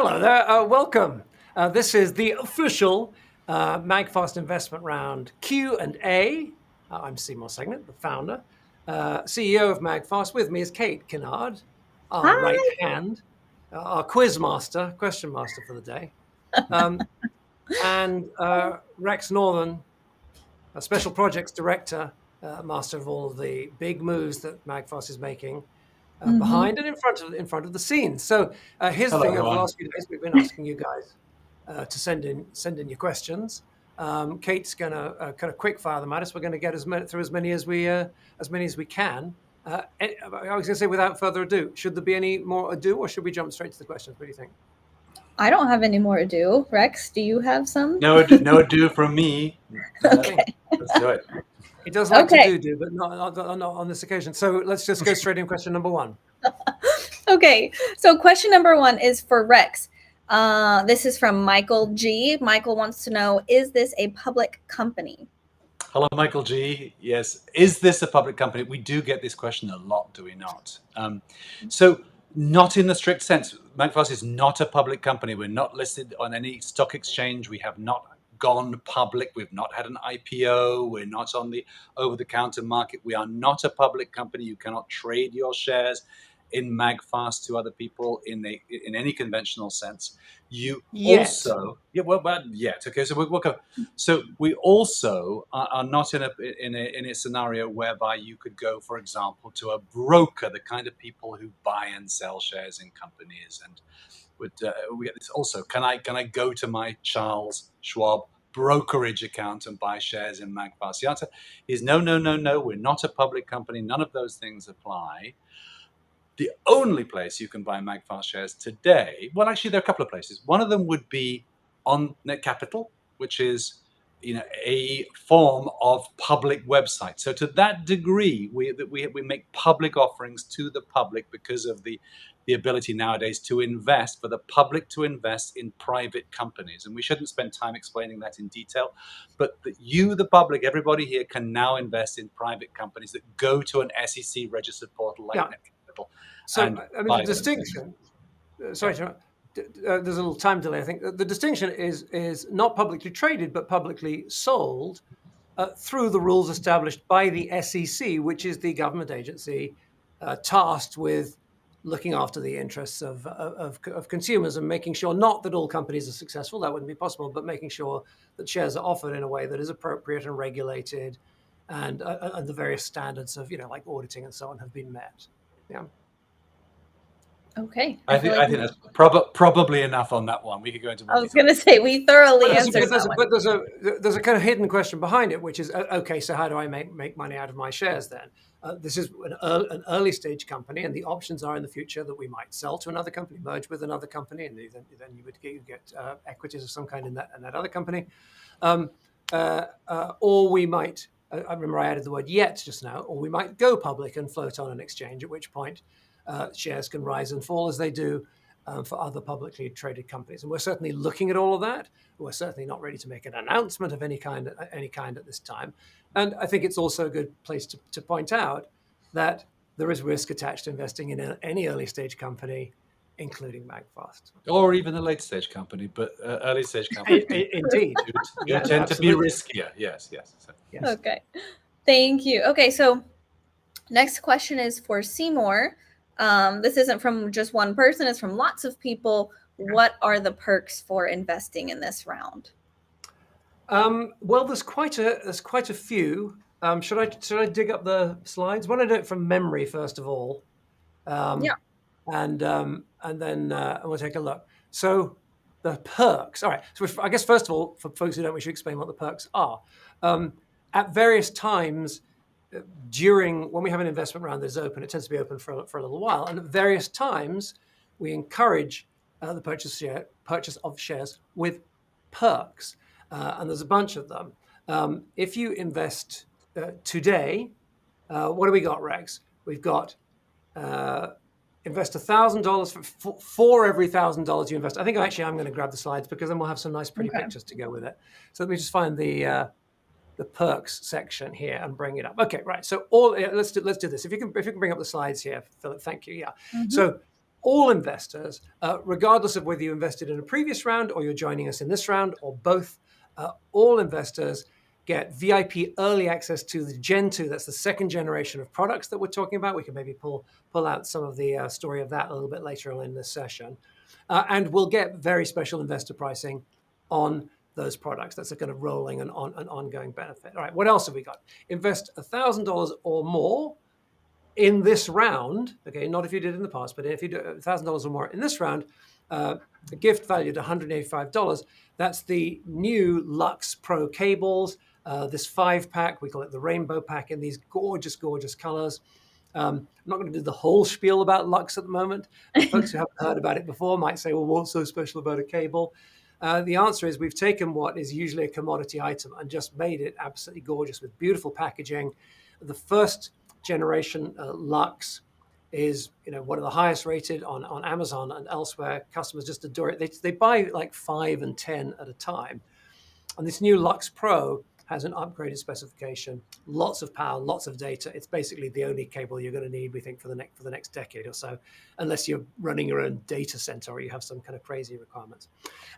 Hello there, welcome. This is the official MAGFAST investment round Q&A. I'm Seymour Segnet, the founder, CEO of MAGFAST. With me is Kate Kinnard, our right Hi. hand, our quiz master, question master for the day, um, and Rex Northern, a special projects director, master of all of the big moves that MAGFAST is making hmm behind and in front of the scenes. So here's the Hello, thing: over the everyone. last few days, we've been asking you guys to send in your questions. Kate's going to kind of quick fire them at us. We're going to get through as many as we can. I was going to say, without further ado, should there be any more ado, or should we jump straight to the questions? What do you think? I don't have any more ado. Rex, do you have some? No ado from me. Okay. Let's do it. He does like to Okay. do, but not on this occasion. So let's just go straight in. Question number one. Okay. So question number one is for Rex. This is from Michael G. Michael wants to know, is this a public company? Hello, Michael G. Yes. Is this a public company? We do get this question a lot, do we not? So, not in the strict sense. MAGFAST is not a public company. We're not listed on any stock exchange. We have not gone public. We've not had an IPO. We're not on the over-the-counter market. We are not a public company. You cannot trade your shares in MAGFAST to other people in any conventional sense. You Yet. also, yeah, well, yet. Okay, so we'll go. So we also are not in a scenario whereby you could go, for example, to a broker, the kind of people who buy and sell shares in companies, and we get this also. Can I go to my Charles Schwab brokerage account and buy shares in MAGFAST? The answer is no, no, no, no. We're not a public company. None of those things apply. The only place you can buy MAGFAST shares today, well, actually, there are a couple of places. One of them would be on Net Capital, which is a form of public website. So to that degree, we make public offerings to the public because of the ability nowadays to invest, for the public to invest in private companies. And we shouldn't spend time explaining that in detail, but that you, the public, everybody here can now invest in private companies that go to an SEC registered portal like Yeah. Net Capital. So And I mean, the buy them. distinction. Sorry Yeah. to interrupt. There's a little time delay. I think the distinction is not publicly traded, but publicly sold through the rules established by the SEC, which is the government agency tasked with looking after the interests of consumers and making sure not that all companies are successful, that wouldn't be possible, but making sure that shares are offered in a way that is appropriate and regulated, and the various standards of like auditing and so on have been met. Yeah. Okay. I feel think like I think that's probably enough on that one. We could go into more I was detail. going to say we thoroughly But there's, answered but there's, that one. but there's a kind of hidden question behind it, which is okay. So how do I make money out of my shares then? This is an early stage company, and the options are in the future that we might sell to another company, merge with another company, and then you would get equities of some kind in that other company, or we might. I remember I added the word yet just now, or we might go public and float on an exchange, at which point shares can rise and fall as they do for other publicly traded companies. And we're certainly looking at all of that. We're certainly not ready to make an announcement of any kind at this time. And I think it's also a good place to point out that there is risk attached to investing in any early stage company, including MAGFAST. Or even a late stage company, but early stage companies Indeed. do Yes, tend to be absolutely. riskier. Yes, yes. So, Yes. Okay. Thank you. Okay. So next question is for Seymour. This isn't from just one person, it's from lots of people. What are the perks for investing in this round? Well, there's quite a few. Should I dig up the slides? Why don't I do it from memory first of all, Yeah. um, and then we'll take a look. So the perks. All right. So I guess first of all, for folks who don't, we should explain what the perks are. At various times during when we have an investment round that is open, it tends to be open for a little while, and at various times we encourage the purchase of shares with perks, and there's a bunch of them. If you invest today, what do we got, Rex? We've got invest $1,000 for every $1,000 you invest. I think actually I'm going to grab the slides because then we'll have some nice, pretty Okay. pictures to go with it. So let me just find the perks section here and bring it up. Okay, right. So let's do this. If you can bring up the slides here, Philip. Thank you. Yeah. Mhm. So all investors, regardless of whether you invested in a previous round or you're joining us in this round or both, all investors get VIP early access to the Gen 2. That's the second generation of products that we're talking about. We can maybe pull out some of the story of that a little bit later on in this session. And we'll get very special investor pricing on those products. That's a kind of rolling and an ongoing benefit. All right, what else have we got? Invest $1,000 or more in this round, okay, not if you did in the past, but if you do $1,000 or more in this round, a gift valued $185. That's the new Lux Pro cables, this 5-pack, we call it the Rainbow Pack, in these gorgeous, gorgeous colors. I'm not going to do the whole spiel about Lux at the moment. Folks who haven't heard about it before might say, well, what's so special about a cable? The answer is we've taken what is usually a commodity item and just made it absolutely gorgeous with beautiful packaging. The first generation Lux is one of the highest rated on Amazon and elsewhere. Customers just adore it. They buy like 5 and 10 at a time. And this new Lux Pro has an upgraded specification, lots of power, lots of data. It's basically the only cable you're going to need, we think, for the next decade or so, unless you're running your own data center or you have some kind of crazy requirements.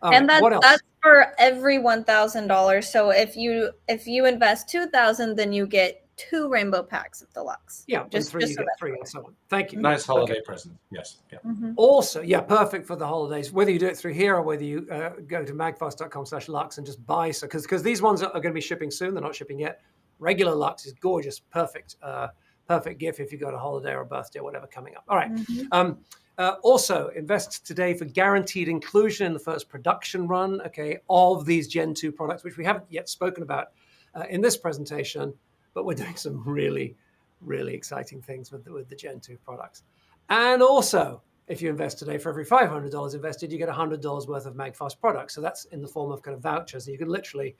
And that's for every $1,000. So if you invest $2,000, then you get 2 rainbow packs of the Lux. Yeah, just 3 you get 3 and so on. Thank you. Nice holiday present. Yes. Yeah. Mm-hmm. Also, perfect for the holidays. Whether you do it through here or whether you go to magfast.com/Lux and just buy, so because these ones are going to be shipping soon. They're not shipping yet. Regular Lux is gorgeous, perfect gift if you got a holiday or a birthday or whatever coming up. All right. Mm-hmm. Also, invest today for guaranteed inclusion in the first production run, of these Gen 2 products, which we haven't yet spoken about in this presentation, but we're doing some really, really exciting things with the Gen 2 products. And also, if you invest today, for every $500 invested, you get $100 worth of MAGFAST products. So that's in the form of kind of vouchers. You can literally,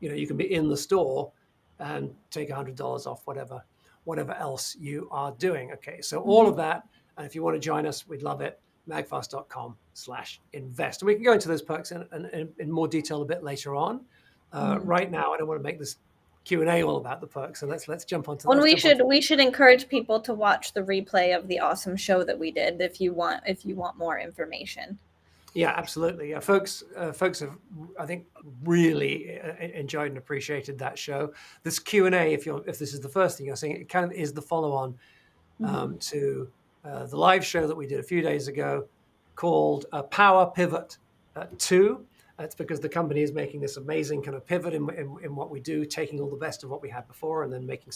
you can be in the store and take $100 off whatever else you are doing. Okay, so all of that. And if you want to join us, we'd love it. magfast.com/invest. And we can go into those perks in more detail a bit later on. Right now, I don't want to make this Q&A all about the perks, so let's jump onto that. We should encourage people to watch the replay of the awesome show that we did if you want more information. Yeah, absolutely. Yeah, folks have, I think, really enjoyed and appreciated that show. This Q&A, if this is the first thing you're seeing, it kind of is the follow-on to the live show that we did a few days ago called Power Pivot 2. It's because the company is making this amazing kind of pivot in what we do, taking all the best of what we had before and then making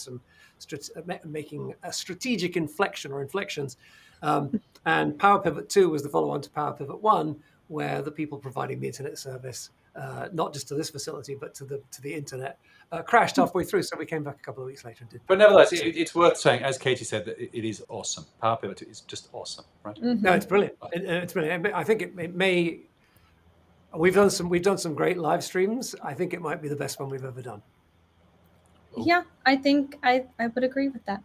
a strategic inflection or inflections. And Power Pivot 2 was the follow-on to Power Pivot 1, where the people providing the internet service, not just to this facility, but to the internet, crashed halfway through. So we came back a couple of weeks later and did. But nevertheless, it's worth saying, as Katie said, that it is awesome. Power Pivot 2 is just awesome, right? Mm-hmm. No, it's brilliant. It's brilliant. I think it may. We've done some great live streams. I think it might be the best one we've ever done. Yeah, I think I would agree with that.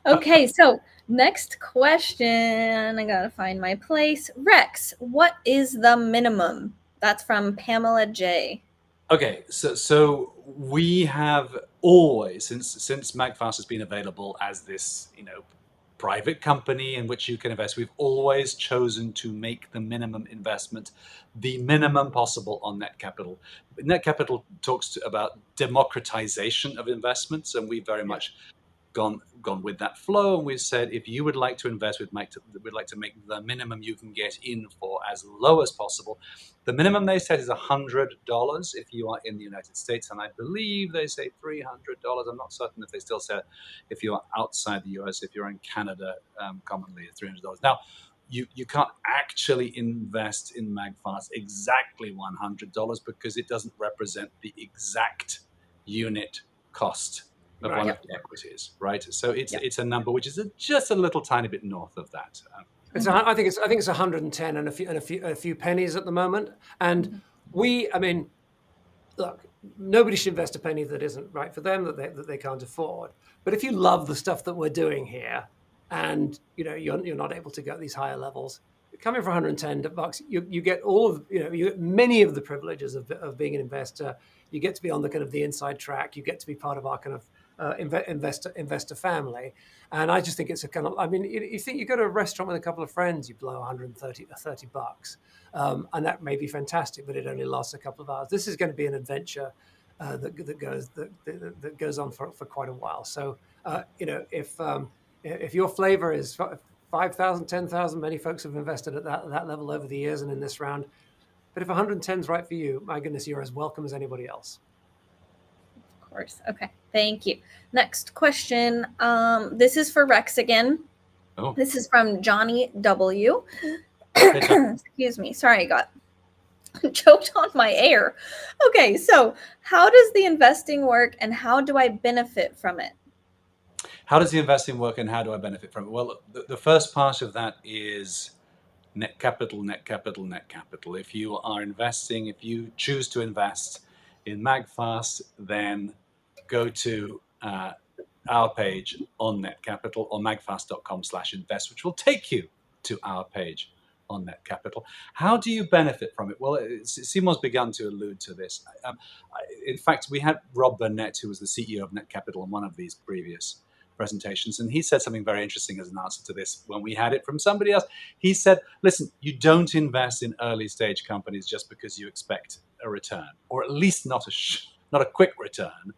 Okay, so next question. I gotta find my place. Rex, what is the minimum? That's from Pamela J. Okay, so we have always, since MAGFAST has been available as this, private company in which you can invest, we've always chosen to make the minimum investment the minimum possible on net capital. Net capital talks about democratization of investments, and we've very much gone with that flow. And we've said, if you would like to invest, we'd like to make the minimum you can get in for as low as possible. The minimum they said is $100 if you are in the United States, and I believe they say $300. I'm not certain if they still say if you are outside the US. If you're in Canada, commonly it's $300. Now, you can't actually invest in MAGFAST exactly $100 because it doesn't represent the exact unit cost of one of the equities, right? So it's a number which is just a little tiny bit north of that. I think it's 110 and a few pennies at the moment. And look, nobody should invest a penny that isn't right for them, that they can't afford. But if you love the stuff that we're doing here, and you're not able to go at these higher levels, coming for $110, you get all of you get many of the privileges of being an investor. You get to be on the kind of the inside track. You get to be part of our kind of investor family. And I just think it's a kind of, I mean, you think you go to a restaurant with a couple of friends, you blow 130 or 30 bucks. And that may be fantastic, but it only lasts a couple of hours. This is going to be an adventure that goes on for quite a while. So, if your flavor is 5,000, 10,000, many folks have invested at that level over the years and in this round. But if 110 is right for you, my goodness, you're as welcome as anybody else. Of course. Okay. Thank you. Next question. This is for Rex again. Oh. This is from Johnny W. Excuse me. Sorry, I got choked on my air. Okay. So how does the investing work and how do I benefit from it? How does the investing work and how do I benefit from it? Well, the first part of that is net capital, net capital, net capital. If you are investing, if you choose to invest in MAGFAST, then go to our page on net capital or magfast.com/invest, which will take you to our page on net capital. How do you benefit from it? Well, Seymour's begun to allude to this. In fact, we had Rob Burnett, who was the CEO of Net Capital, in one of these previous presentations, and he said something very interesting as an answer to this when we had it from somebody else. He said, listen, you don't invest in early stage companies just because you expect a return, or at least not a quick return.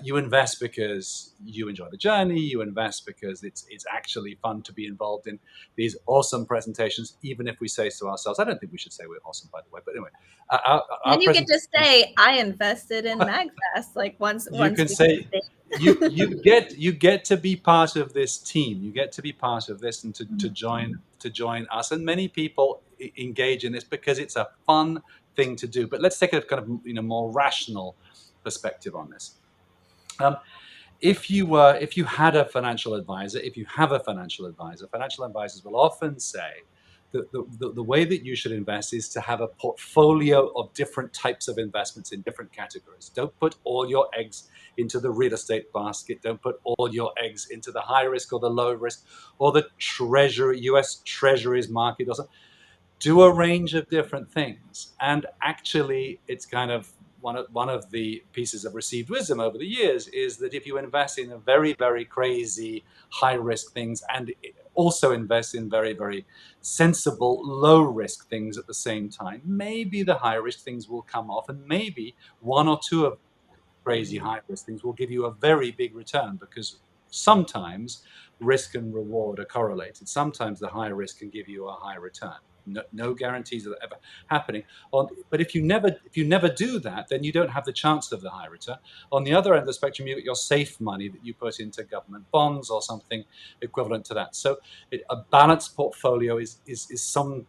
You invest because you enjoy the journey. You invest because it's actually fun to be involved in these awesome presentations, even if we say so ourselves. I don't think we should say we're awesome, by the way, but anyway. And you get to say, I invested in MAGFAST, like once you can say you get to be part of this team. You get to be part of this and to join us. And many people engage in this because it's a fun thing to do. But let's take a kind of more rational perspective on this. If you had a financial advisor, financial advisors will often say that the way that you should invest is to have a portfolio of different types of investments in different categories. Don't put all your eggs into the real estate basket. Don't put all your eggs into the high risk or the low risk or the U.S. Treasuries market or something. Do a range of different things. And actually, it's kind of one of the pieces of received wisdom over the years is that if you invest in a very, very crazy high risk things and also invest in very, very sensible low risk things at the same time, maybe the high risk things will come off, and maybe one or two of crazy high risk things will give you a very big return, because sometimes risk and reward are correlated. Sometimes the high risk can give you a high return. No guarantees of that ever happening. But if you never do that, then you don't have the chance of the high return. On the other end of the spectrum, you get your safe money that you put into government bonds or something equivalent to that. So a balanced portfolio is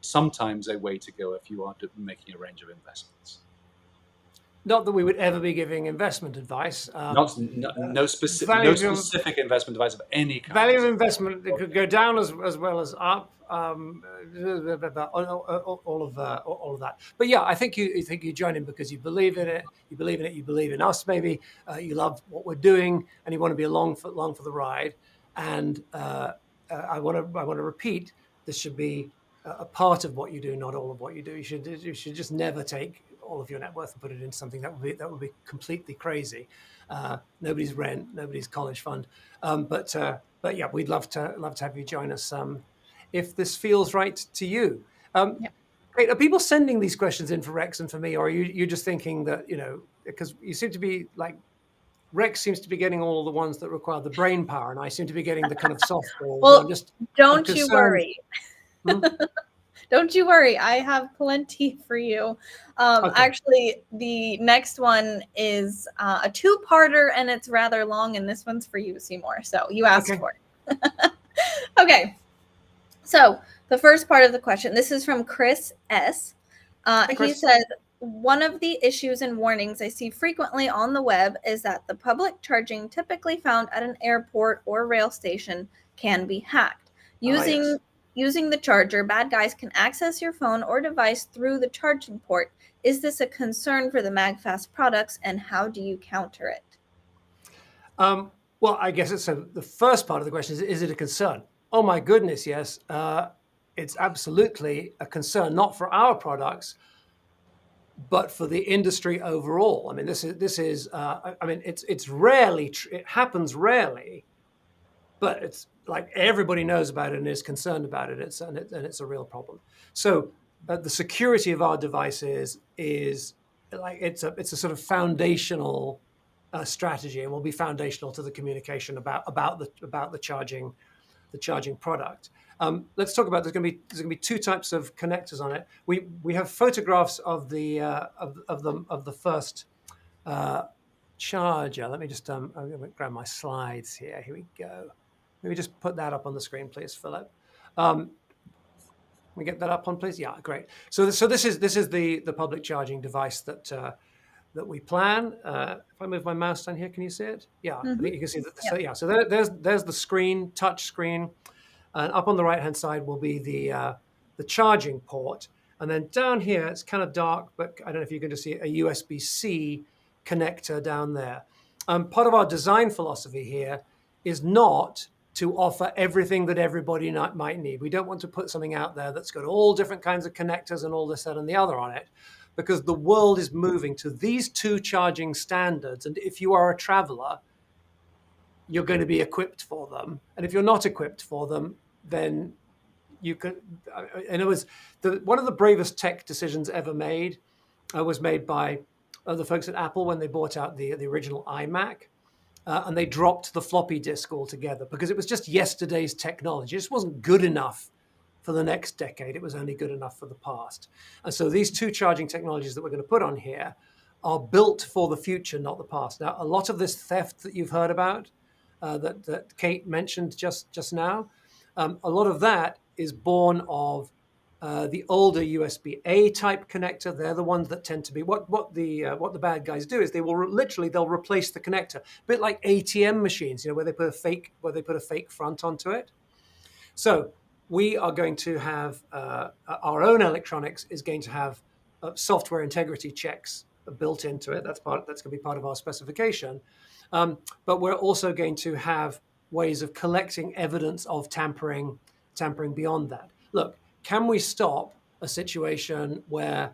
sometimes a way to go if you are making a range of investments. Not that we would ever be giving investment advice. No specific investment advice of any kind. Value of investment, it could go down as well as up. All of that. But yeah, I think you join in because you believe in it. You believe in us. Maybe you love what we're doing, and you want to be along for the ride. And I want to repeat: this should be a part of what you do, not all of what you do. You should just never take all of your net worth and put it into something that would be completely crazy. Nobody's rent, nobody's college fund. But yeah, we'd love to have you join us if this feels right to you. Great. Are people sending these questions in for Rex and for me, or are you just thinking that, because you seem to be like, Rex seems to be getting all the ones that require the brain power, and I seem to be getting the kind of softballs. Well, don't you worry. Don't you worry. I have plenty for you. Okay. Actually, the next one is a two-parter, and it's rather long, and this one's for you, Seymour. So you asked for it. Okay. So the first part of the question, this is from Chris S. He says, one of the issues and warnings I see frequently on the web is that the public charging typically found at an airport or rail station can be hacked. Using the charger, bad guys can access your phone or device through the charging port. Is this a concern for the MAGFAST products, and how do you counter it? Well, I guess the first part of the question is it a concern? Oh my goodness, yes. It's absolutely a concern, not for our products, but for the industry overall, I mean, this is I mean, it's rarely it happens rarely, but it's like everybody knows about it and is concerned about it. And it's a real problem. So the security of our devices is like it's a sort of foundational strategy, and will be foundational to the communication about the charging product. Let's talk about there's going to be two types of connectors on it. We have photographs of the first charger. Let me just I'm going to grab my slides here. Here we go. Maybe just put that up on the screen, please, Philip. We get that up on, please. Yeah, great. So this is the public charging device that we plan. If I move my mouse down here, can you see it? Yeah, I think you can see that. So yeah, so there's the screen, touch screen, and up on the right hand side will be the charging port, and then down here it's kind of dark, but I don't know if you can just see a USB-C connector down there. Part of our design philosophy here is not to offer everything that everybody might need. We don't want to put something out there that's got all different kinds of connectors and all this, that, and the other on it, because the world is moving to these two charging standards. And if you are a traveler, you're going to be equipped for them. And if you're not equipped for them, then you can. And it was one of the bravest tech decisions ever made was made by the folks at Apple when they bought out the original iMac. And they dropped the floppy disk altogether because it was just yesterday's technology. It just wasn't good enough for the next decade. It was only good enough for the past. And so these two charging technologies that we're going to put on here are built for the future, not the past. Now, a lot of this theft that you've heard about, that Kate mentioned just now, a lot of that is born of the older USB-A type connector. They're the ones that tend to be what the bad guys do is they'll replace the connector, a bit like ATM machines, where they put a fake front onto it. So we are going to have our own electronics is going to have software integrity checks built into it. That's going to be part of our specification. But we're also going to have ways of collecting evidence of tampering beyond that. Look, can we stop a situation where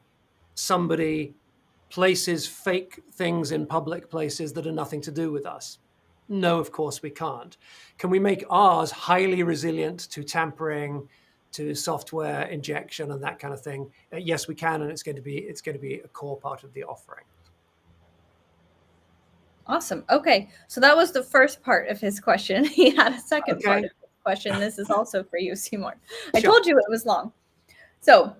somebody places fake things in public places that are nothing to do with us? No, of course we can't. Can we make ours highly resilient to tampering, to software injection and that kind of thing? Yes, we can, and it's going to be a core part of the offering. Awesome. Okay, so that was the first part of his question. He had a second part of his question. This is also for you, Seymour. I told you it was long. So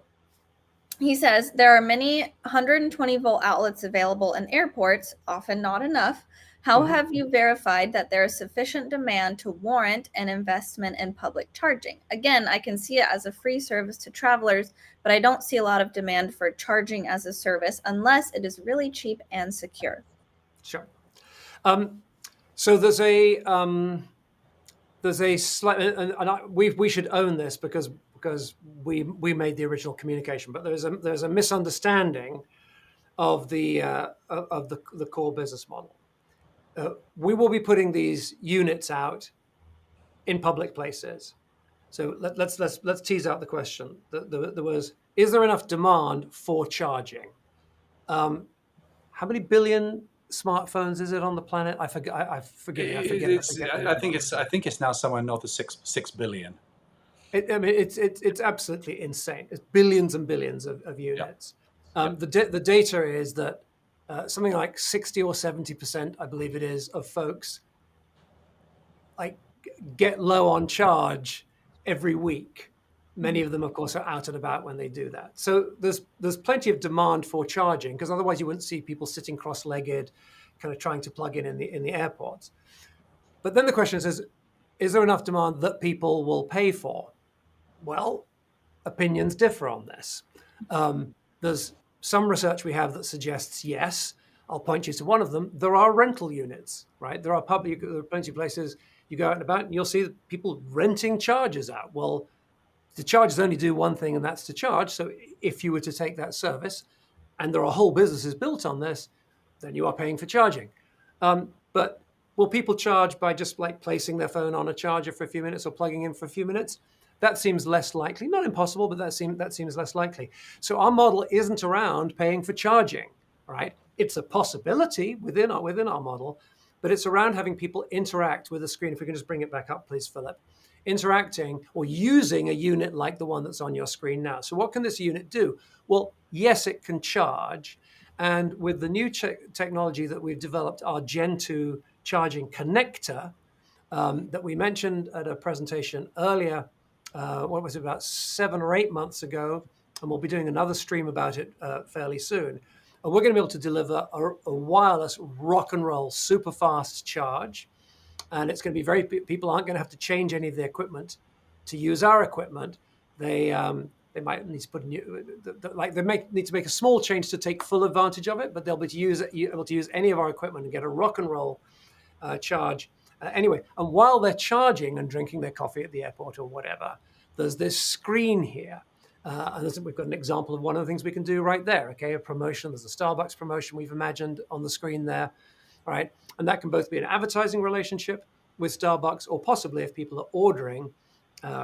he says there are many 120 volt outlets available in airports, often not enough. How have you verified that there is sufficient demand to warrant an investment in public charging? Again, I can see it as a free service to travelers, but I don't see a lot of demand for charging as a service unless it is really cheap and secure. Sure. So there's a slight, and we should own this because we made the original communication, but there's a misunderstanding of the core business model. We will be putting these units out in public places. So let's tease out the question. There was, is there enough demand for charging? How many billion smartphones is it on the planet? I forget. I think it's now somewhere north of 6 billion. It's absolutely insane. It's billions and billions of units. The data is that something like 60 or 70%, I believe it is, of folks like get low on charge every week. Many of them, of course, are out and about when they do that. So there's plenty of demand for charging, because otherwise you wouldn't see people sitting cross-legged, kind of trying to plug in the airports. But then the question is there enough demand that people will pay for? Well, opinions differ on this. There's some research we have that suggests yes. I'll point you to one of them. There are rental units, right? There are plenty of places you go out and about and you'll see people renting chargers out. Well, the chargers only do one thing, and that's to charge. So if you were to take that service, and there are whole businesses built on this, then you are paying for charging. But will people charge by just like placing their phone on a charger for a few minutes or plugging in for a few minutes? that seems less likely. Not impossible, but that seems less likely. So our model isn't around paying for charging, right? It's a possibility within our model, but it's around having people interact with the screen. If we can just bring it back up, please, Philip. Interacting or using a unit like the one that's on your screen now. So what can this unit do? Well, yes, it can charge. And with the new technology that we've developed, our Gen 2 charging connector that we mentioned at a presentation earlier, what was it, about 7 or 8 months ago, and we'll be doing another stream about it fairly soon. And we're going to be able to deliver a wireless rock and roll super fast charge. And it's going to be people aren't going to have to change any of their equipment to use our equipment. They might need to put need to make a small change to take full advantage of it, but they'll be able to use any of our equipment and get a rock and roll charge anyway. And while they're charging and drinking their coffee at the airport or whatever, there's this screen here. And we've got an example of one of the things we can do right there. Okay, a promotion. There's a Starbucks promotion we've imagined on the screen there. All right, and that can both be an advertising relationship with Starbucks, or possibly if people are ordering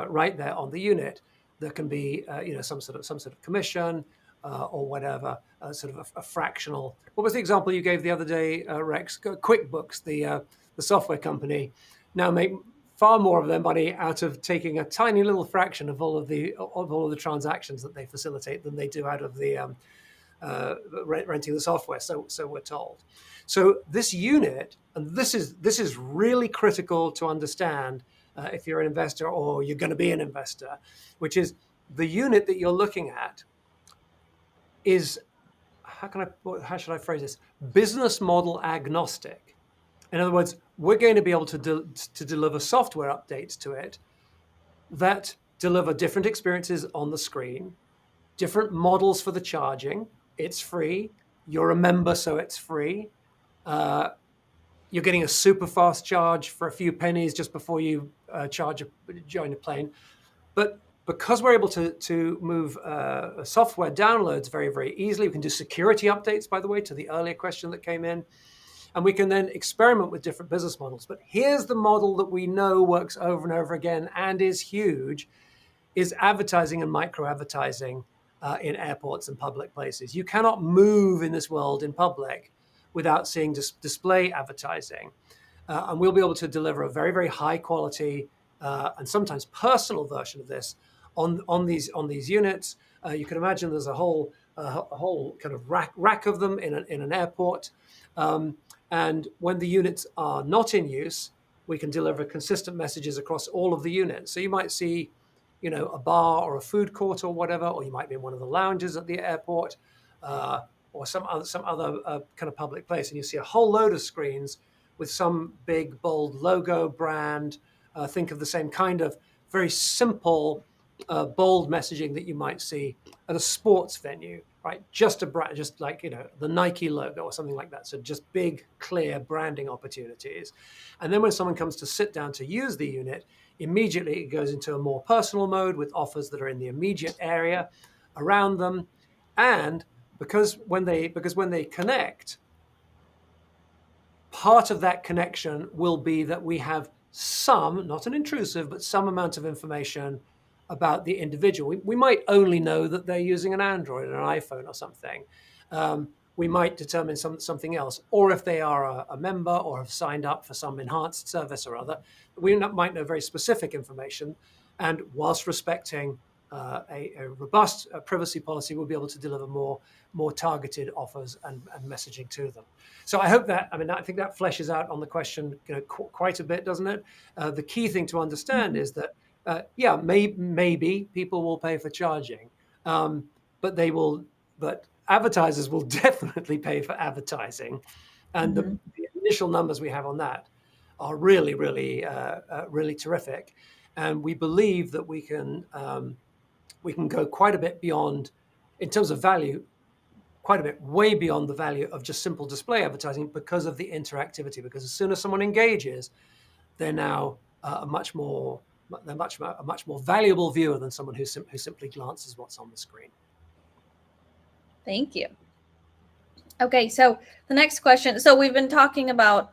right there on the unit, there can be some sort of commission or whatever, sort of a fractional. What was the example you gave the other day, Rex? QuickBooks, the software company, now make far more of their money out of taking a tiny little fraction of all of the transactions that they facilitate than they do out of the renting the software. So we're told. So this unit, and this is really critical to understand if you're an investor or you're going to be an investor, which is the unit that you're looking at is, how should I phrase this? Business model agnostic. In other words, we're going to be able to deliver software updates to it that deliver different experiences on the screen, different models for the charging. It's free. You're a member, so it's free. You're getting a super fast charge for a few pennies just before you join a plane. But because we're able to move software downloads very, very easily, we can do security updates, by the way, to the earlier question that came in. And we can then experiment with different business models. But here's the model that we know works over and over again and is huge, is advertising and micro-advertising in airports and public places. You cannot move in this world in public without seeing display advertising. And we'll be able to deliver a very, very high quality and sometimes personal version of this on these units. You can imagine there's a whole kind of rack of them in an airport. And when the units are not in use, we can deliver consistent messages across all of the units. So you might see, a bar or a food court or whatever, or you might be in one of the lounges at the airport, or some other kind of public place, and you see a whole load of screens with some big bold logo brand. Think of the same kind of very simple, bold messaging that you might see at a sports venue, right? Just like the Nike logo or something like that. So just big, clear branding opportunities. And then when someone comes to sit down to use the unit, immediately it goes into a more personal mode with offers that are in the immediate area around them. And because when they connect, part of that connection will be that we have some, not an intrusive, but some amount of information about the individual. We might only know that they're using an Android or an iPhone or something. We might determine something else. Or if they are a member or have signed up for some enhanced service or other, we might know very specific information. And whilst respecting a robust privacy policy, we'll be able to deliver more targeted offers and messaging to them. So I hope that, I think that fleshes out on the question quite a bit, doesn't it? The key thing to understand is that, maybe people will pay for charging, but advertisers will definitely pay for advertising. And the initial numbers we have on that are really, really, really terrific. And we believe that we can go quite a bit beyond, in terms of value, quite a bit way beyond the value of just simple display advertising because of the interactivity. Because as soon as someone engages, they're now a much more valuable viewer than someone who simply glances what's on the screen. Thank you. Okay, so the next question. So we've been talking about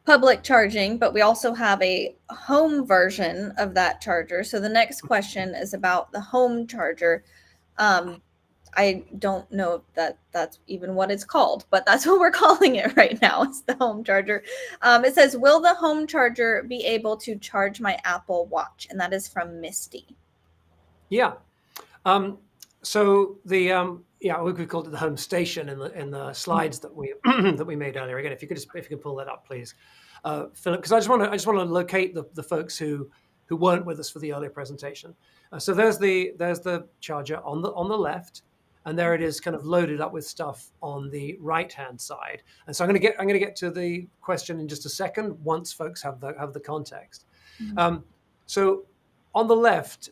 public charging, but we also have a home version of that charger. So the next question is about the home charger. I don't know if that's even what it's called, but that's what we're calling it right now. It's the home charger. It says, will the home charger be able to charge my Apple Watch? And that is from Misty. Yeah. So the we called it the home station in the slides that we that we made earlier. Again, if you could pull that up, please, Philip, because I just want to locate the folks who weren't with us for the earlier presentation. So there's the charger on the left, and there it is, kind of loaded up with stuff on the right hand side. And so I'm going to get to the question in just a second once folks have the context. So on the left,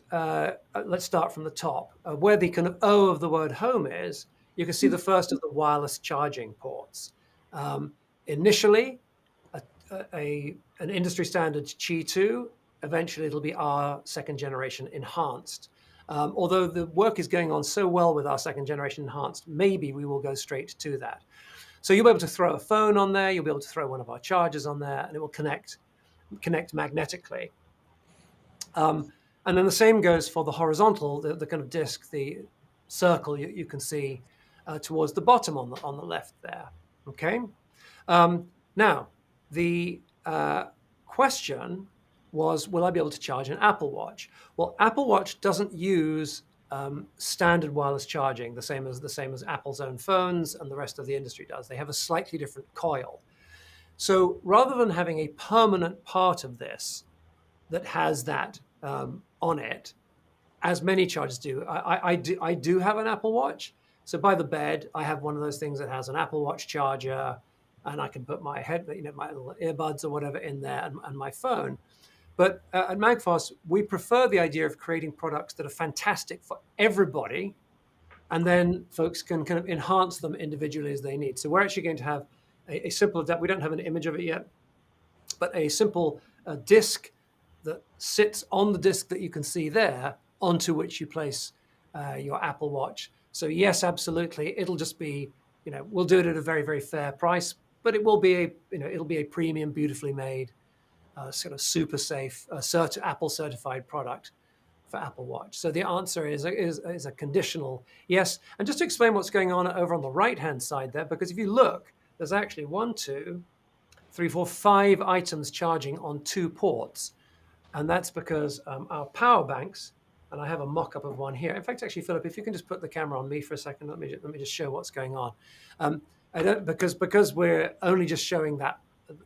let's start from the top, where the kind of O of the word home is. You can see the first of the wireless charging ports. Initially, an industry standard Qi 2. Eventually, it'll be our second generation enhanced. Although the work is going on so well with our second generation enhanced, maybe we will go straight to that. So you'll be able to throw a phone on there. You'll be able to throw one of our chargers on there, and it will connect magnetically. And then the same goes for the horizontal, the kind of disc, the circle you can see towards the bottom on the left there. Okay. Now, the question was, will I be able to charge an Apple Watch? Well, Apple Watch doesn't use standard wireless charging, the same as Apple's own phones and the rest of the industry does. They have a slightly different coil. So rather than having a permanent part of this that has that on it, as many chargers do, I do have an Apple Watch. So by the bed, I have one of those things that has an Apple Watch charger, and I can put my my little earbuds or whatever in there, and my phone. But at MAGFAST, we prefer the idea of creating products that are fantastic for everybody, and then folks can kind of enhance them individually as they need. So we're actually going to have a simple, we don't have an image of it yet, but a simple disc that sits on the disc that you can see there, onto which you place your Apple Watch. So yes, absolutely, it'll just be, we'll do it at a very, very fair price, but it will be it'll be a premium, beautifully made, sort of super safe, Apple certified product for Apple Watch. So the answer is a conditional yes. And just to explain what's going on over on the right hand side there, because if you look, there's actually 1, 2, 3, 4, 5 items charging on 2 ports. And that's because our power banks, and I have a mock-up of one here. In fact, actually, Philip, if you can just put the camera on me for a second, let me just show what's going on. Because we're only just showing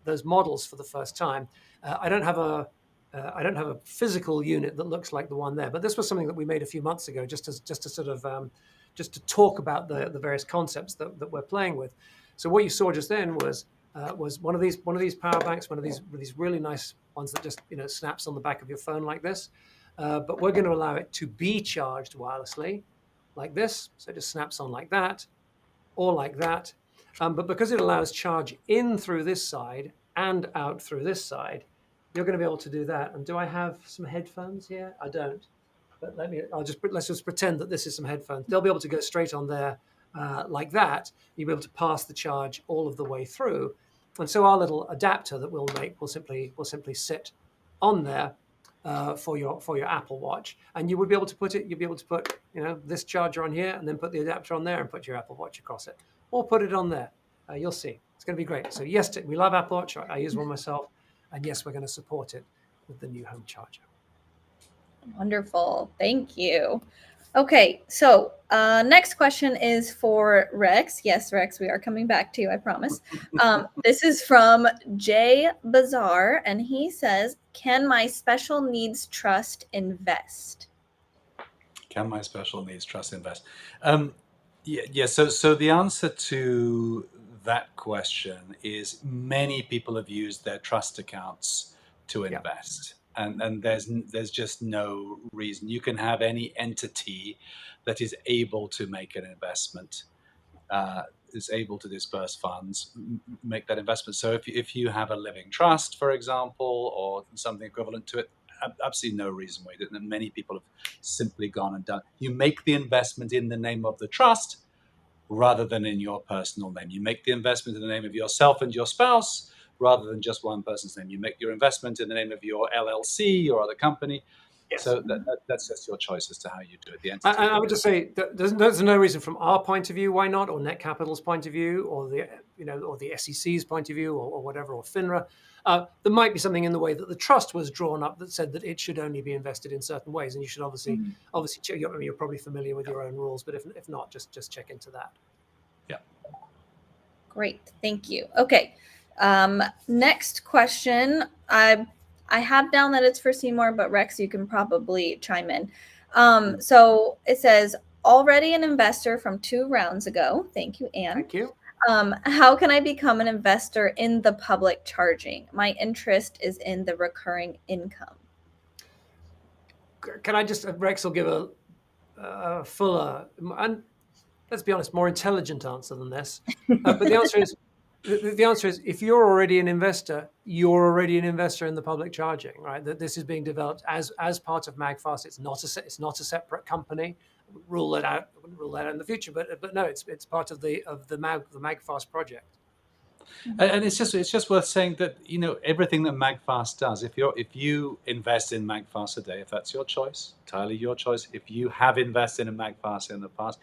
those models for the first time. I don't have a physical unit that looks like the one there. But this was something that we made a few months ago, just to sort of just to talk about the various concepts that we're playing with. So what you saw just then was one of these power banks, one of these really nice ones that just snaps on the back of your phone like this. But we're going to allow it to be charged wirelessly, like this. So it just snaps on like that, or like that. But because it allows charge in through this side and out through this side, you're going to be able to do that. And do I have some headphones here? I don't. But let's just pretend that this is some headphones. They'll be able to go straight on there like that. You'll be able to pass the charge all of the way through. And so our little adapter that we'll make will simply sit on there for your Apple Watch, and you would be able to put this charger on here, and then put the adapter on there, and put your Apple Watch across it, or put it on there. You'll see, it's going to be great. So yes, we love Apple Watch. I use one myself, and yes, we're going to support it with the new home charger. Wonderful, thank you. Okay, so next question is for Rex. Yes, Rex, we are coming back to you, I promise. This is from Jay Bazaar, and he says, can my special needs trust invest? Can my special needs trust invest? So the answer to that question is many people have used their trust accounts to invest. And there's just no reason. You can have any entity that is able to make an investment, is able to disperse funds, make that investment. So if you have a living trust, for example, or something equivalent to it, absolutely no reason why you didn't. Many people have simply gone and done. You make the investment in the name of the trust rather than in your personal name. You make the investment in the name of yourself and your spouse rather than just one person's name. You make your investment in the name of your LLC or other company. Yes. So that's just your choice as to how you do it. The And entity. I would just say that there's no reason from our point of view why not, or Net Capital's point of view, or the SEC's point of view, or whatever, or FINRA. There might be something in the way that the trust was drawn up that said that it should only be invested in certain ways, and you should obviously check. You're probably familiar with your own rules, but if not, just check into that. Yeah. Great, thank you. Okay, next question. I have down that it's for Seymour, but Rex, you can probably chime in. So it says, already an investor from 2 rounds ago. Thank you, Anne. Thank you. How can I become an investor in the public charging? My interest is in the recurring income. Can I just, Rex will give a fuller, and let's be honest, more intelligent answer than this. But the answer is, the answer is, if you're already an investor, you're already an investor in the public charging, right? That this is being developed as part of MAGFAST. It's not a separate company. Rule that out. I wouldn't rule that out in the future, but no, it's part of the MAGFAST project. And it's just worth saying that everything that MAGFAST does. If you invest in MAGFAST today, if that's your choice, entirely your choice. If you have invested in MAGFAST in the past,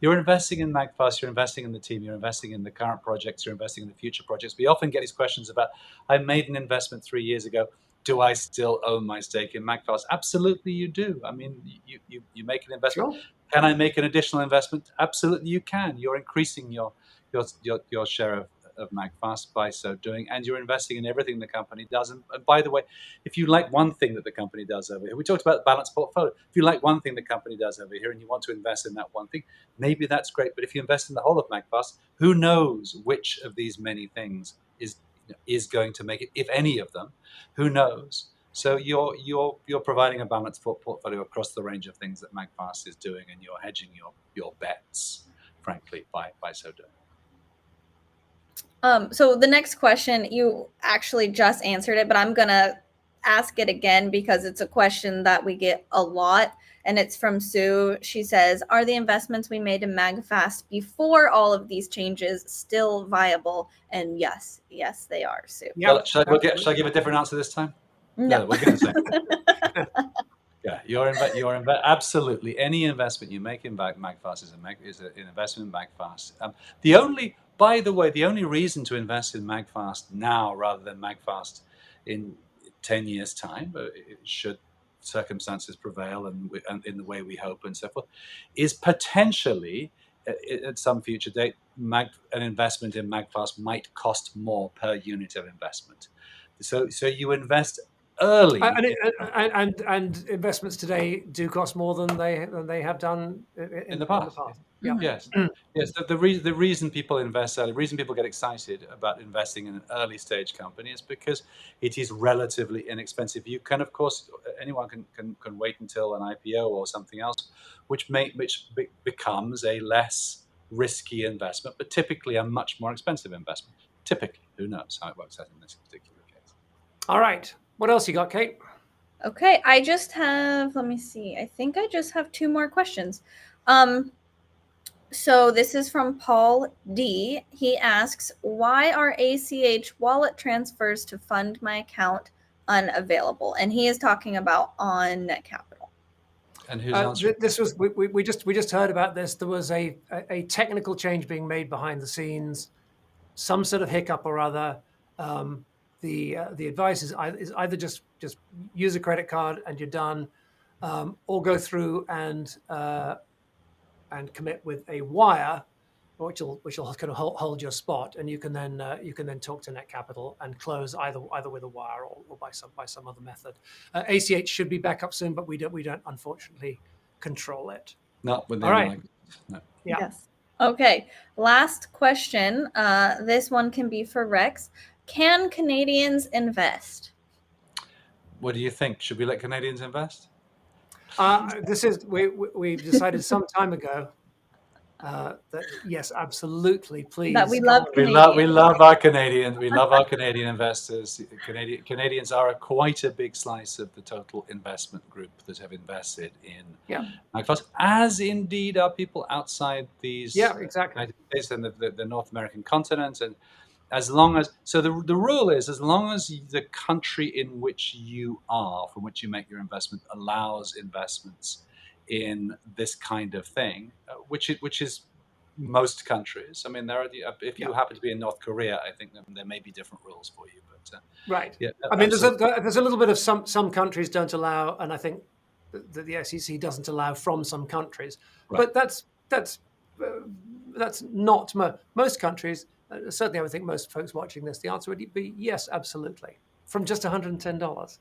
you're investing in MAGFAST. You're investing in the team. You're investing in the current projects. You're investing in the future projects. We often get these questions about, I made an investment 3 years ago. Do I still own my stake in MAGFAST? Absolutely, you do. I mean, you make an investment. Sure. Can I make an additional investment? Absolutely, you can. You're increasing your share of MAGFAST by so doing, and you're investing in everything the company does. And by the way, if you like one thing that the company does over here, we talked about balanced portfolio. If you like one thing the company does over here and you want to invest in that one thing, maybe that's great. But if you invest in the whole of MAGFAST, who knows which of these many things is going to make it, if any of them, who knows? So you're providing a balanced portfolio across the range of things that MAGFAST is doing, and you're hedging your bets, frankly, by so doing. So the next question, you actually just answered it, but I'm going to ask it again because it's a question that we get a lot, and it's from Sue. She says, are the investments we made in MAGFAST before all of these changes still viable? And yes, they are, Sue. Yeah. Shall I give a different answer this time? No. We're going to say. Yeah, absolutely. Any investment you make in MAGFAST is an investment in MAGFAST. By the way, the only reason to invest in MAGFAST now rather than MAGFAST in 10 years' time, should circumstances prevail and in the way we hope and so forth, is potentially at some future date, an investment in MAGFAST might cost more per unit of investment. So you invest early, and investments today do cost more than they have done in the past. Yeah. Yes. The reason people invest early, the reason people get excited about investing in an early stage company is because it is relatively inexpensive. You can, of course, anyone can wait until an IPO or something else, which becomes a less risky investment, but typically a much more expensive investment. Typically, who knows how it works out in this particular case. All right. What else you got, Kate? Okay, I just have, let me see. I think I just have 2 more questions. So this is from Paul D. He asks, why are ACH wallet transfers to fund my account unavailable? And he is talking about on Net Capital. And who's answering? This was we just heard about this. There was a technical change being made behind the scenes, some sort of hiccup or other. The advice is either just use a credit card and you're done, or go through and commit with a wire, which will kind of hold your spot, and you can then talk to Net Capital and close either with a wire or by some other method. ACH should be back up soon, but we don't unfortunately control it. Not with all right. No. Yeah. Yes. Okay. Last question. This one can be for Rex. Can Canadians invest? What do you think? Should we let Canadians invest? We decided some time ago that yes, absolutely, please. That we love We love our Canadians. We love our Canadian investors. Canadians are quite a big slice of the total investment group that have invested in MAGFAST, as indeed are people outside these exactly. United States and the North American continent. And as long as, so the rule is, as long as the country in which you are, from which you make your investment, allows investments in this kind of thing, which is most countries. I mean, there are if you happen to be in North Korea, I think there may be different rules for you, but Right. yeah, I mean, absolutely. there's a little bit of some countries don't allow, and I think the SEC doesn't allow from some countries, Right. but that's not most countries. Certainly, I would think most folks watching this, the answer would be yes, absolutely, from just $110.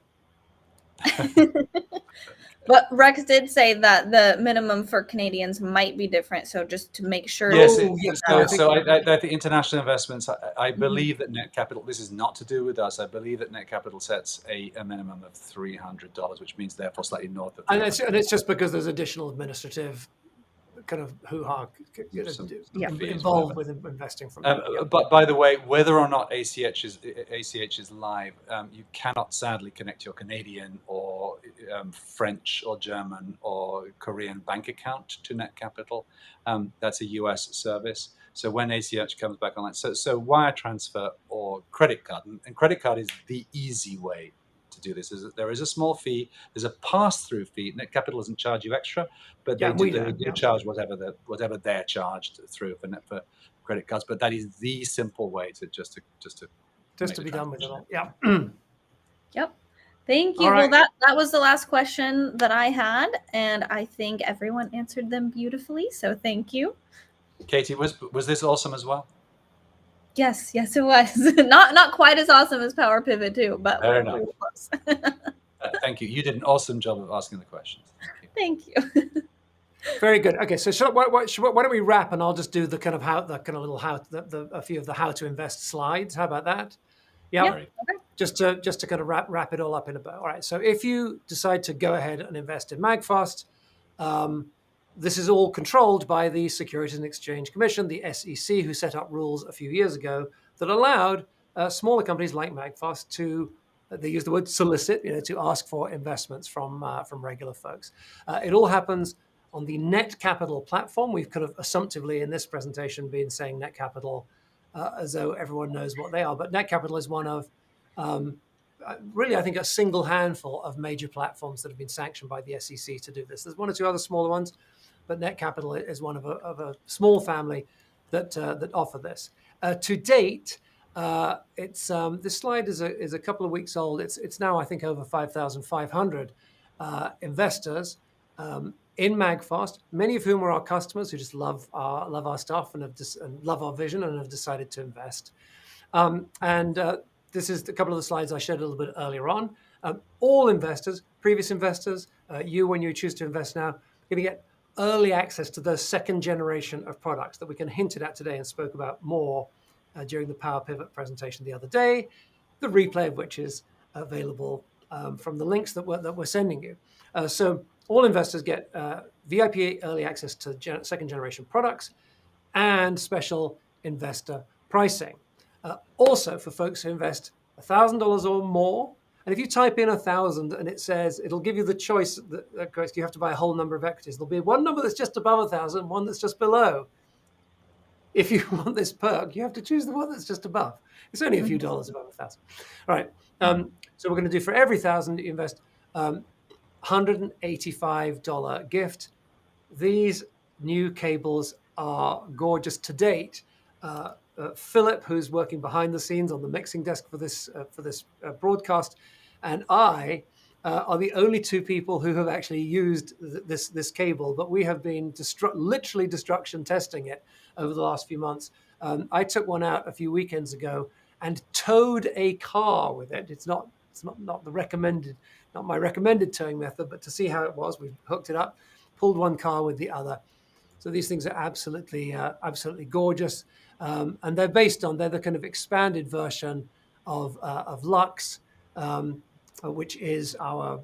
But Rex did say that the minimum for Canadians might be different. So just to make sure. Yes. Oh, yes. So, I think I think international investments. I believe that Net Capital. This is not to do with us. I believe that Net Capital sets a minimum of $300, which means therefore slightly north of. and it's just because there's additional administrative kind of hoo-ha Some fees, involved whatever. with investing from them. Yeah. But by the way, whether or not ACH is live, you cannot sadly connect your Canadian or French or German or Korean bank account to Net Capital. That's a US service. So when ACH comes back online, so wire transfer or credit card, and credit card is the easy way to do this. There is a small fee. There's a pass-through fee. Net Capital doesn't charge you extra, but Yeah, they we don't. do Yeah. charge whatever they're charged through for credit cards. But that is the simple way to just To be done with it all. Yeah. Yep. Thank you. All Well, right. that was the last question that I had, and I think everyone answered them beautifully. So thank you. Katie, was this awesome as well? Yes, it was. Not quite as awesome as Power Pivot 2, but Fair we enough. were close. Thank you. You did an awesome job of asking the questions. Thank you. Very good. Okay, so why don't we wrap, and I'll just do the kind of a few of the how to invest slides. How about that? Yeah. Yeah. Okay. Just to kind of wrap it all up in a bow. All right. So if you decide to go ahead and invest in MAGFAST, this is all controlled by the Securities and Exchange Commission, the SEC, who set up rules a few years ago that allowed smaller companies like MAGFAST to, they use the word solicit, to ask for investments from regular folks. It all happens on the Net Capital platform. We've kind of assumptively in this presentation been saying Net Capital as though everyone knows what they are, but Net Capital is one of really, I think, a single handful of major platforms that have been sanctioned by the SEC to do this. There's one or two other smaller ones, but Net Capital is one of a small family that offer this. To date, this slide is a couple of weeks old. It's now, I think, over 5,500 investors in MAGFAST, many of whom are our customers who just love our stuff and love our vision and have decided to invest. This is a couple of the slides I showed a little bit earlier on. All investors, previous investors, when you choose to invest now, are going to get early access to the second generation of products that we can hinted at today and spoke about more during the Power Pivot presentation the other day, the replay of which is available from the links that we're sending you. So all investors get VIP early access to second generation products and special investor pricing. Also, for folks who invest $1,000 or more, and if you type in 1,000 and it says, it'll give you the choice that you have to buy a whole number of equities. There'll be one number that's just above 1,000, one that's just below. If you want this perk, you have to choose the one that's just above. It's only a few dollars above 1,000. All right. So we're going to do for every 1,000 you invest, $185 gift. These new cables are gorgeous to date. Philip, who's working behind the scenes on the mixing desk for this broadcast, and I are the only two people who have actually used this cable, but we have been literally destruction testing it over the last few months. I took one out a few weekends ago and towed a car with it. It's not the recommended, not my recommended towing method, but to see how it was, we hooked it up, pulled one car with the other. So these things are absolutely gorgeous, and they're the kind of expanded version of Lux, which is our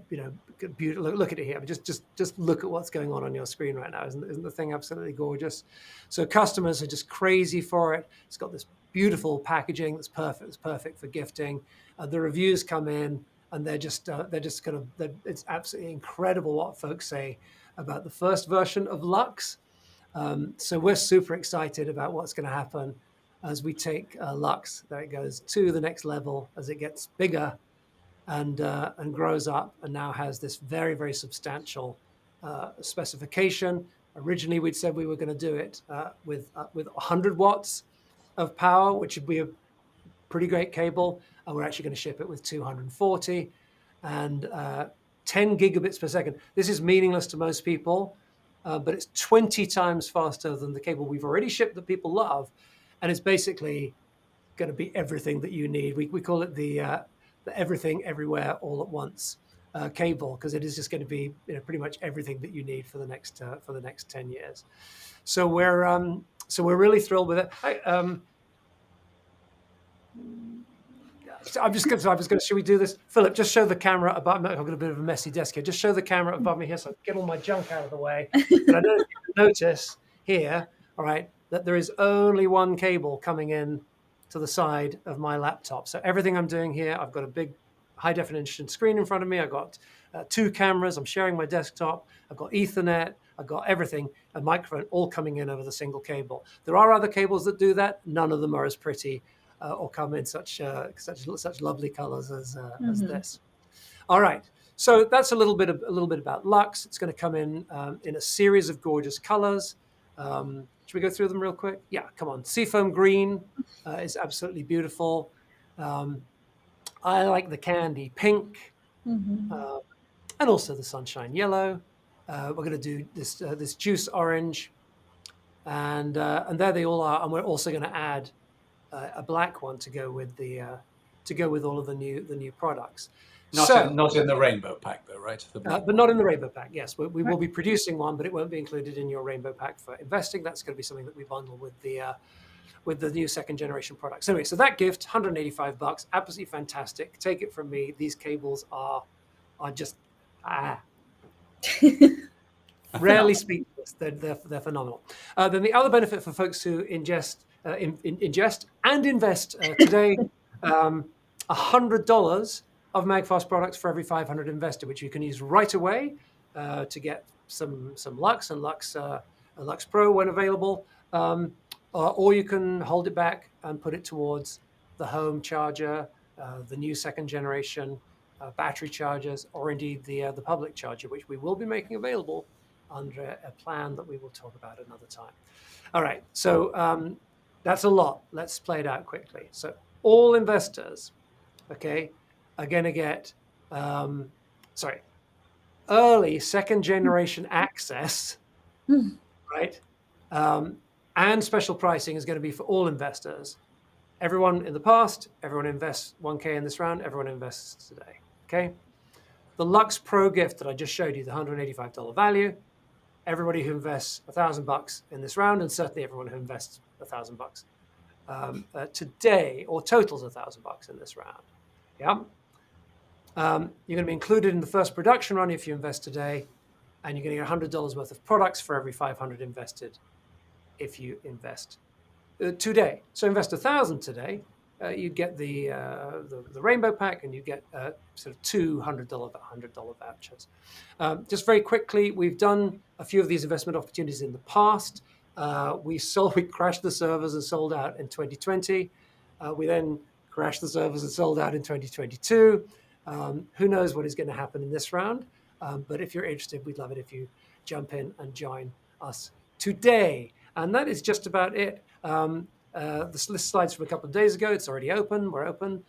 beautiful. Look at it here. Just look at what's going on your screen right now. Isn't the thing absolutely gorgeous? So customers are just crazy for it. It's got this beautiful packaging that's perfect. It's perfect for gifting. The reviews come in, and it's absolutely incredible what folks say about the first version of Lux. So we're super excited about what's going to happen as we take Lux, there it goes, to the next level as it gets bigger and grows up, and now has this very, very substantial specification. Originally, we'd said we were going to do it with 100 watts of power, which would be a pretty great cable. And we're actually going to ship it with 240 and 10 gigabits per second. This is meaningless to most people, but it's 20 times faster than the cable we've already shipped that people love. And it's basically going to be everything that you need. We call it the everything, everywhere, all at once cable, because it is just going to be pretty much everything that you need for the next 10 years. So we're really thrilled with it. I was going to, should we do this? Philip, just show the camera above me. I've got a bit of a messy desk here. Just show the camera above me here so I get all my junk out of the way. But I don't know if you can notice here, all right, that there is only one cable coming in to the side of my laptop. So everything I'm doing here, I've got a big high definition screen in front of me. I've got 2 cameras. I'm sharing my desktop. I've got Ethernet. I've got everything, a microphone, all coming in over the single cable. There are other cables that do that. None of them are as pretty or come in such lovely colors as this. All right, so that's a little bit about Lux. It's going to come in a series of gorgeous colors. Should we go through them real quick? Yeah, come on. Seafoam green is absolutely beautiful. I like the candy pink, and also the sunshine yellow. We're going to do this juice orange, and there they all are. And we're also going to add a black one to go with all of the new products. Not in the rainbow pack, though, right? But not in the rainbow pack. Yes, we will be producing one, but it won't be included in your rainbow pack for investing. That's going to be something that we bundle with the new second generation products. Anyway, so that gift, $185, absolutely fantastic. Take it from me. These cables are just rarely speechless. They're phenomenal. Then the other benefit for folks who ingest and invest today, $100 of MAGFAST products for every 500 invested, which you can use right away to get some Lux and Lux Pro when available, or you can hold it back and put it towards the home charger, the new second generation battery chargers, or indeed the public charger, which we will be making available under a plan that we will talk about another time. All right, so that's a lot. Let's play it out quickly. So all investors, okay, are going to get, early second generation access, right? And special pricing is going to be for all investors. Everyone in the past, everyone invests 1K in this round, everyone invests today, okay? The Lux Pro gift that I just showed you, the $185 value, everybody who invests $1,000 in this round, and certainly everyone who invests $1,000 today, or totals $1,000 in this round. Yeah, you're going to be included in the first production run if you invest today, and you're going to get $100 worth of products for every 500 invested if you invest today. So invest $1,000 today, you get the rainbow pack, and you get sort of $200 vouchers. Just very quickly, we've done a few of these investment opportunities in the past. We crashed the servers and sold out in 2020. We then crashed the servers and sold out in 2022. Who knows what is going to happen in this round? But if you're interested, we'd love it if you jump in and join us today. And that is just about it. This list slides from a couple of days ago. It's already open. We're open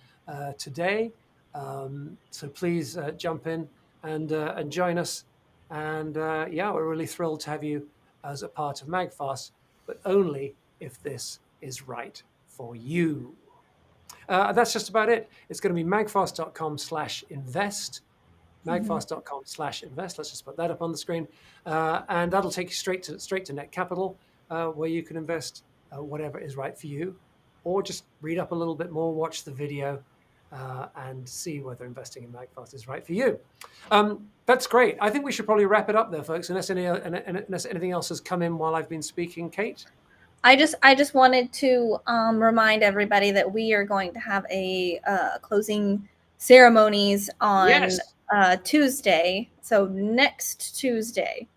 today. So please jump in and join us. And yeah, we're really thrilled to have you as a part of MAGFAST, but only if this is right for you. That's just about it. It's going to be magfast.com/invest. Magfast.com/invest. Let's just put that up on the screen. And that'll take you straight to Net Capital, where you can invest whatever is right for you, or just read up a little bit more, watch the video, and see whether investing in MAGFAST is right for you. That's great. I think we should probably wrap it up there, folks, unless anything else has come in while I've been speaking. Kate? I just wanted to remind everybody that we are going to have a closing ceremonies on Tuesday. So next Tuesday.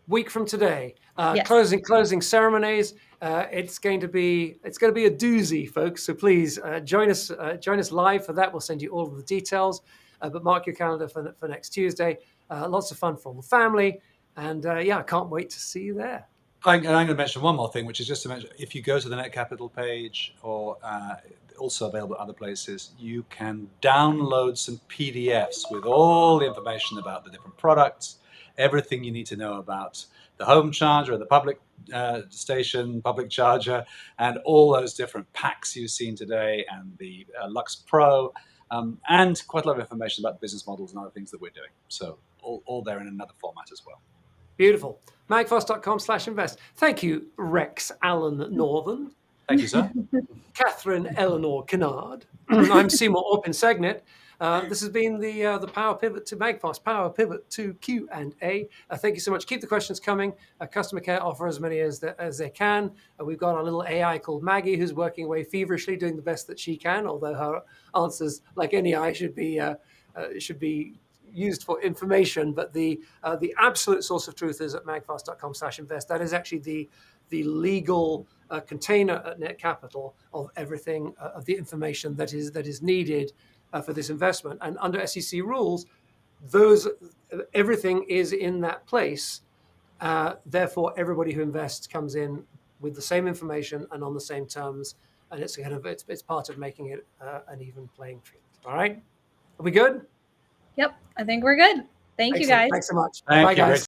Week from today. Yes. Closing ceremonies. It's going to be a doozy, folks. So please join us live for that. We'll send you all of the details. But mark your calendar for next Tuesday. Lots of fun for all the family, and I can't wait to see you there. I'm going to mention one more thing, which is just to mention, if you go to the Net Capital page, or also available at other places, you can download some PDFs with all the information about the different products, everything you need to know about the home charger, the public station, public charger, and all those different packs you've seen today, and the Lux Pro, and quite a lot of information about business models and other things that we're doing. So all there in another format as well. Beautiful. MAGFAST.com/invest. Thank you, Rex Allen Northern. Thank you, sir. Catherine Eleanor Kennard. I'm Seymour Orpin-Segnet. This has been the Power Pivot to MAGFAST Power Pivot to Q&A. Thank you so much. Keep the questions coming. Customer care offer as many as they can. We've got our little AI called Maggie, who's working away feverishly, doing the best that she can, although her answers, like any AI, should be used for information, but the absolute source of truth is at magfast.com/invest. That is actually the legal container at Net Capital of everything, of the information that is needed for this investment. And under SEC rules, everything is in that place. Therefore, everybody who invests comes in with the same information and on the same terms, and it's part of making it an even playing field. All right, are we good? Yep, I think we're good. Thank you, Excellent. guys. Thanks so much. Thank Bye, you, guys. Rick.